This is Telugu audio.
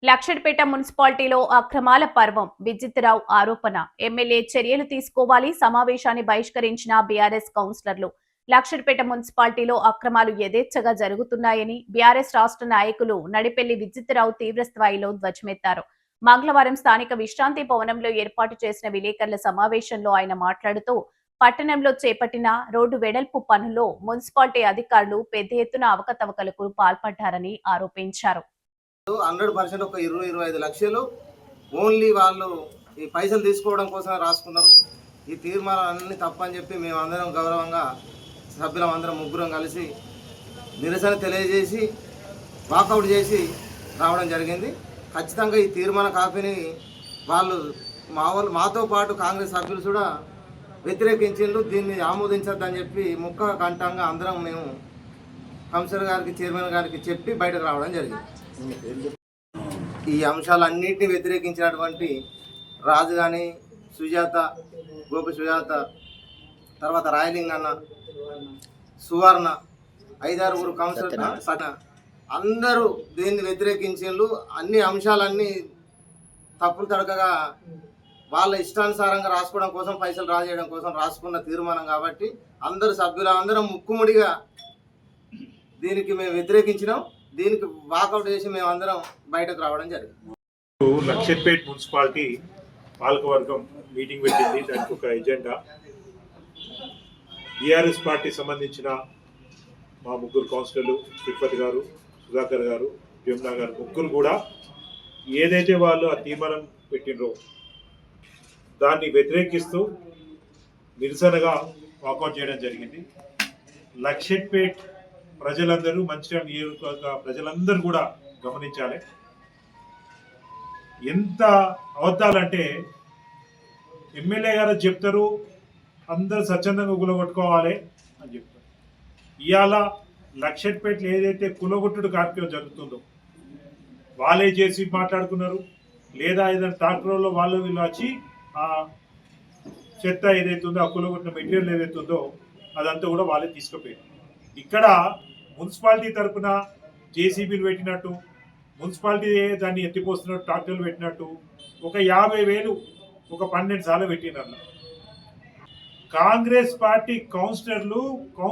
లక్షడిపేట మున్సిపాలిటీలో అక్రమాల పర్వం విజిత్రావు ఆరోపణ ఎమ్మెల్యే చర్యలు తీసుకోవాలి సమావేశాన్ని బహిష్కరించిన బీఆర్ఎస్ కౌన్సిలర్లు లక్షడిపేట మున్సిపాలిటీలో అక్రమాలు యథేచ్ఛగా జరుగుతున్నాయని బీఆర్ఎస్ రాష్ట్ర నాయకులు నడిపెల్లి విజిత్రావు తీవ్రస్థాయిలో ధ్వజమెత్తారు. మంగళవారం స్థానిక విశ్రాంతి భవనంలో ఏర్పాటు చేసిన విలేకరుల సమావేశంలో ఆయన మాట్లాడుతూ పట్టణంలో చేపట్టిన రోడ్డు వెడల్పు పనుల్లో మున్సిపాలిటీ అధికారులు పెద్ద ఎత్తున అవకతవకలకు పాల్పడ్డారని ఆరోపించారు. 100% ఒక 20-25 లక్షలు ఓన్లీ వాళ్ళు ఈ పైసలు తీసుకోవడం కోసం రాసుకున్నారు. ఈ తీర్మానాలన్నీ తప్పని చెప్పి మేమందరం గౌరవంగా సభ్యులం అందరం ముగ్గురం కలిసి నిరసన తెలియజేసి వాకౌట్ చేసి రావడం జరిగింది. ఖచ్చితంగా ఈ తీర్మాన కాపీని వాళ్ళు మాతో పాటు కాంగ్రెస్ సభ్యులు కూడా వ్యతిరేకించిండ్రు. దీన్ని ఆమోదించద్దని చెప్పి ముక్క కంఠంగా అందరం మేము కమిషనర్ గారికి చైర్మన్ గారికి చెప్పి బయటకు రావడం జరిగింది. ఈ అంశాలన్నింటినీ వ్యతిరేకించినటువంటి రాజు కానీ సుజాత గోపి సుజాత తర్వాత రాయలింగన్న సువర్ణ 5-6 కౌన్సిలర్ అందరూ దీన్ని వ్యతిరేకించిండ్రు. అన్ని అంశాలన్నీ తప్పులు తడకగా వాళ్ళ ఇష్టానుసారంగా రాసుకోవడం కోసం పైసలు డ్రా చేయడం కోసం రాసుకున్న తీర్మానం కాబట్టి అందరు సభ్యులందరం ముక్కుముడిగా దీనికి మేము వ్యతిరేకించినాం. దీనికి వాకౌట్ చేసి మేము అందరం బయటకు రావడం జరిగింది. లక్షడ్పేట్ మున్సిపాలిటీ పాలకవర్గం మీటింగ్ పెట్టింది. దానికి ఒక ఎజెండా బీఆర్ఎస్ పార్టీ సంబంధించిన మా ముగ్గురు కౌన్సిలర్లు తిరుపతి గారు, సుధాకర్ గారు, జమునా గారు ముగ్గురు కూడా ఏదైతే వాళ్ళు ఆ తీర్మానం పెట్టినరో దాన్ని వ్యతిరేకిస్తూ నిరసనగా వాకౌట్ చేయడం జరిగింది. లక్షడ్పేట్ ప్రజలందరూ మంచిర్యాల నియోజకవర్గ ప్రజలందరూ కూడా గమనించాలి. ఎంత అబద్ధాలంటే ఎమ్మెల్యే గారు చెప్తారు అందరూ స్వచ్ఛందంగా కులగొట్టుకోవాలి అని చెప్తారు. ఇవాళ లక్షడ్పేటలో ఏదైతే కులగొట్టుడు కార్యక్రమం జరుగుతుందో వాళ్ళే చేసి మాట్లాడుకున్నారు, లేదా ఏదైనా ట్రాక్టర్లో వాళ్ళు వీళ్ళు వచ్చి ఆ చెత్త ఏదైతుందో ఆ కులగొట్టిన మెటీరియల్ ఏదైతుందో అదంతా కూడా వాళ్ళే తీసుకుపోయారు. ఇక్కడ మున్సిపాలిటీ తరఫున జేసీబీలు పెట్టినట్టు, మున్సిపాలిటీ దాన్ని ఎత్తిపోస్తున్నట్టు ట్రాక్టర్లు పెట్టినట్టు ఒక 50,000 ఒక 12 సార్లు పెట్టినారు. కాంగ్రెస్ పార్టీ కౌన్సిలర్లు